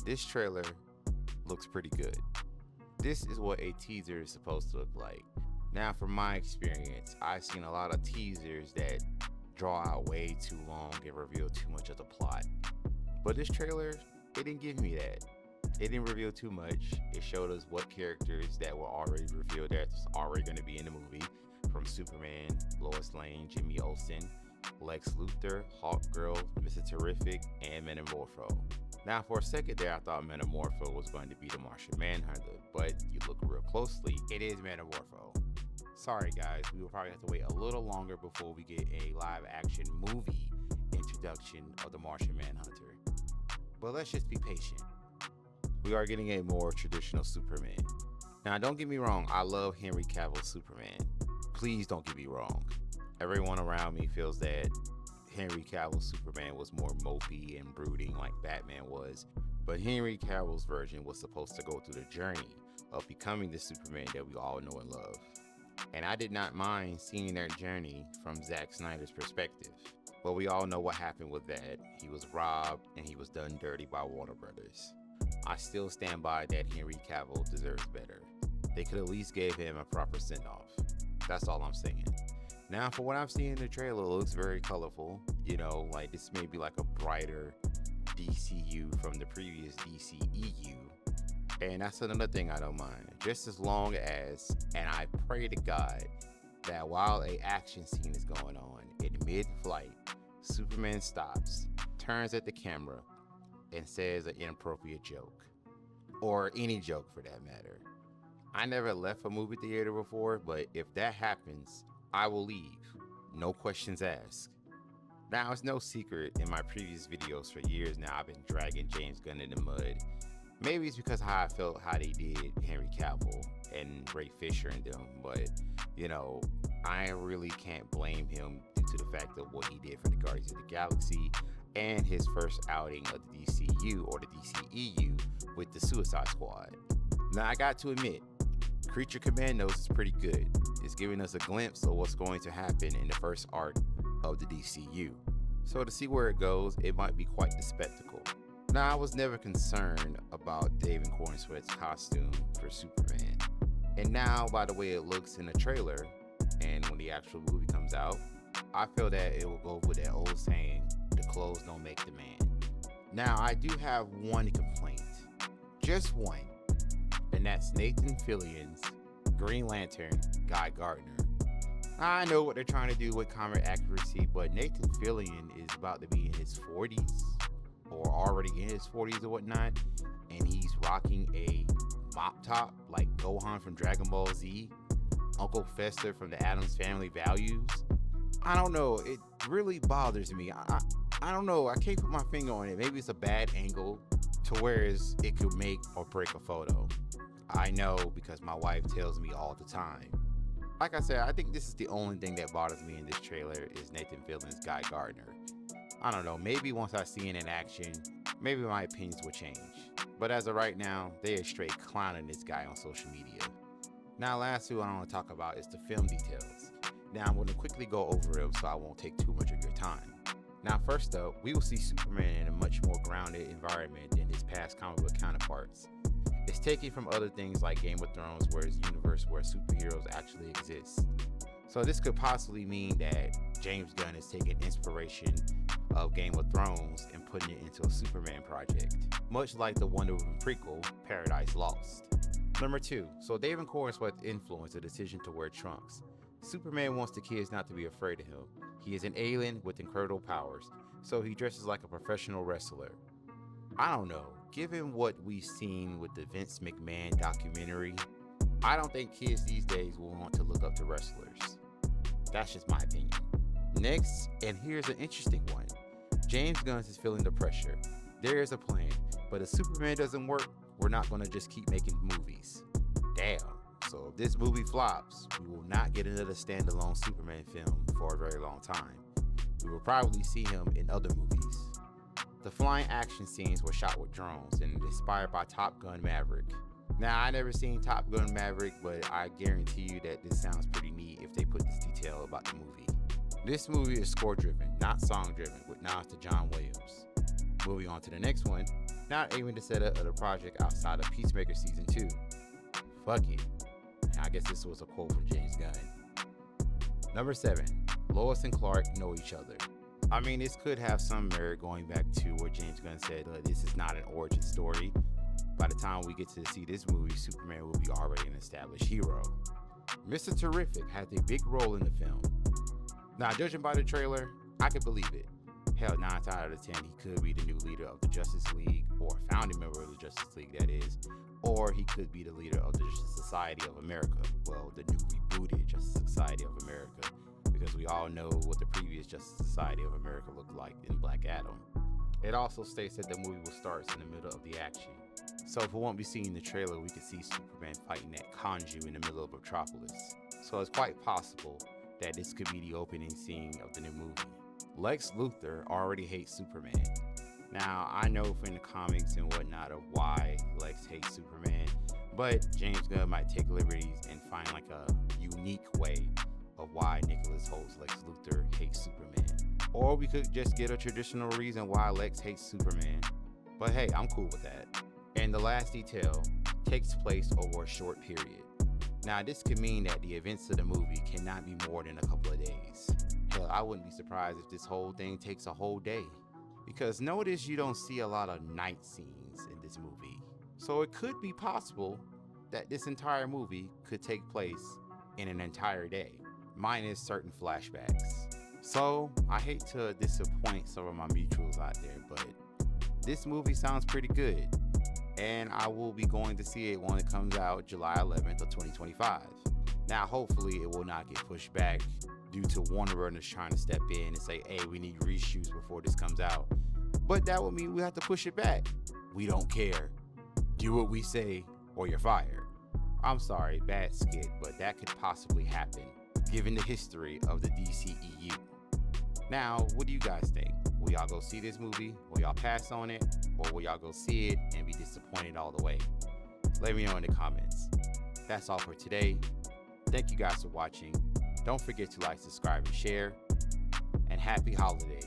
This trailer looks pretty good. This is what a teaser is supposed to look like. Now, from my experience, I've seen a lot of teasers that draw out way too long and reveal too much of the plot. But this trailer, it didn't give me that. It didn't reveal too much. It showed us what characters that were already revealed that's already going to be in the movie, from Superman, Lois Lane, Jimmy Olsen, Lex Luthor, Hawkgirl, Mr. Terrific, and Metamorpho. Now, for a second there, I thought Metamorpho was going to be the Martian Manhunter, but you look real closely, it is Metamorpho. Sorry guys, we will probably have to wait a little longer before we get a live action movie introduction of the Martian Manhunter. But let's just be patient. We are getting a more traditional Superman. Now, don't get me wrong, I love Henry Cavill's Superman. Please don't get me wrong. Everyone around me feels that Henry Cavill's Superman was more mopey and brooding like Batman was, but Henry Cavill's version was supposed to go through the journey of becoming the Superman that we all know and love. And I did not mind seeing that journey from Zack Snyder's perspective. But we all know what happened with that. He was robbed and he was done dirty by Warner Brothers. I still stand by that Henry Cavill deserves better. They could at least give him a proper send-off. That's all I'm saying. Now, for what I'm seeing in the trailer, it looks very colorful. You know, like this may be like a brighter DCU from the previous DCEU. And that's another thing I don't mind. Just as long as, and I pray to God, that while a action scene is going on, in mid-flight, Superman stops, turns at the camera, and says an inappropriate joke. Or any joke for that matter. I never left a movie theater before, but if that happens, I will leave. No questions asked. Now, it's no secret in my previous videos for years now, I've been dragging James Gunn in the mud. Maybe it's because how I felt how they did Henry Cavill and Ray Fisher and them, but you know, I really can't blame him due to the fact of what he did for the Guardians of the Galaxy and his first outing of the DCU or the DCEU with the Suicide Squad. Now, I got to admit, Creature Commandos is pretty good. It's giving us a glimpse of what's going to happen in the first arc of the DCU. So to see where it goes, it might be quite the spectacle. Now, I was never concerned about David Corenswet's costume for Superman. And now, by the way it looks in the trailer, and when the actual movie comes out, I feel that it will go with that old saying, the clothes don't make the man. Now, I do have one complaint. Just one. And that's Nathan Fillion's Green Lantern, Guy Gardner. I know what they're trying to do with comic accuracy, but Nathan Fillion is about to be in his 40s, or already in his 40s or whatnot, and he's rocking a mop top like Gohan from Dragon Ball Z, Uncle Fester from the Addams Family Values. I don't know, it really bothers me. I don't know, I can't put my finger on it. Maybe it's a bad angle to where it could make or break a photo. I know because my wife tells me all the time. Like I said, I think this is the only thing that bothers me in this trailer is Nathan Fillion's Guy Gardner. I don't know, maybe once I see it in action, maybe my opinions will change. But as of right now, they are straight clowning this guy on social media. Now, lastly, what I want to talk about is the film details. Now, I'm going to quickly go over them so I won't take too much of your time. Now, first up, we will see Superman in a much more grounded environment than his past comic book counterparts. It's taken from other things like Game of Thrones, where it's a universe where superheroes actually exist. So this could possibly mean that James Gunn is taking inspiration of Game of Thrones and putting it into a Superman project, much like the Wonder Woman prequel, Paradise Lost. Number 2, so David Corenswet influenced the decision to wear trunks. Superman wants the kids not to be afraid of him. He is an alien with incredible powers, so he dresses like a professional wrestler. I don't know, given what we've seen with the Vince McMahon documentary, I don't think kids these days will want to look up to wrestlers. That's just my opinion. Next, and here's an interesting one. James Gunn is feeling the pressure. There is a plan, but if Superman doesn't work, we're not going to just keep making movies. Damn. So if this movie flops, we will not get another standalone Superman film for a very long time. We will probably see him in other movies. The flying action scenes were shot with drones and inspired by Top Gun Maverick. Now, I never seen Top Gun Maverick, but I guarantee you that this sounds pretty neat if they put this detail about the movie. This movie is score driven, not song driven, with nods to John Williams. Moving on to the next one, not aiming to set up the project outside of Peacemaker Season 2. Fuck it. And I guess this was a quote from James Gunn. Number 7. Lois and Clark know each other. I mean, this could have some merit going back to what James Gunn said, this is not an origin story. By the time we get to see this movie, Superman will be already an established hero. Mr. Terrific has a big role in the film. Now, judging by the trailer, I could believe it. Hell, 9 out of 10, he could be the new leader of the Justice League, or a founding member of the Justice League, that is. Or he could be the leader of the Justice Society of America. Well, the new rebooted Justice Society of America, because we all know what the previous Justice Society of America looked like in Black Adam. It also states that the movie will start in the middle of the action. So if we won't be seeing the trailer, we could see Superman fighting at Khonshu in the middle of Metropolis. So it's quite possible that this could be the opening scene of the new movie. Lex Luthor already hates Superman. Now, I know from the comics and whatnot of why Lex hates Superman, but James Gunn might take liberties and find like a unique way of why Nicholas Holt's Lex Luthor hates Superman. Or we could just get a traditional reason why Lex hates Superman. But hey, I'm cool with that. And the last detail takes place over a short period. Now, this could mean that the events of the movie cannot be more than a couple of days. Hell, I wouldn't be surprised if this whole thing takes a whole day. Because notice you don't see a lot of night scenes in this movie. So it could be possible that this entire movie could take place in an entire day, minus certain flashbacks. So I hate to disappoint some of my mutuals out there, but this movie sounds pretty good. And I will be going to see it when it comes out July 11th of 2025. Now, hopefully it will not get pushed back due to Warner Brothers trying to step in and say, hey, we need reshoots before this comes out. But that would mean we have to push it back. We don't care. Do what we say or you're fired. I'm sorry, bad skit, but that could possibly happen given the history of the DCEU. Now, what do you guys think? Will y'all go see this movie? Will y'all pass on it? Or will y'all go see it and be disappointed all the way? Let me know in the comments. That's all for today. Thank you guys for watching. Don't forget to like, subscribe, and share. And happy holidays.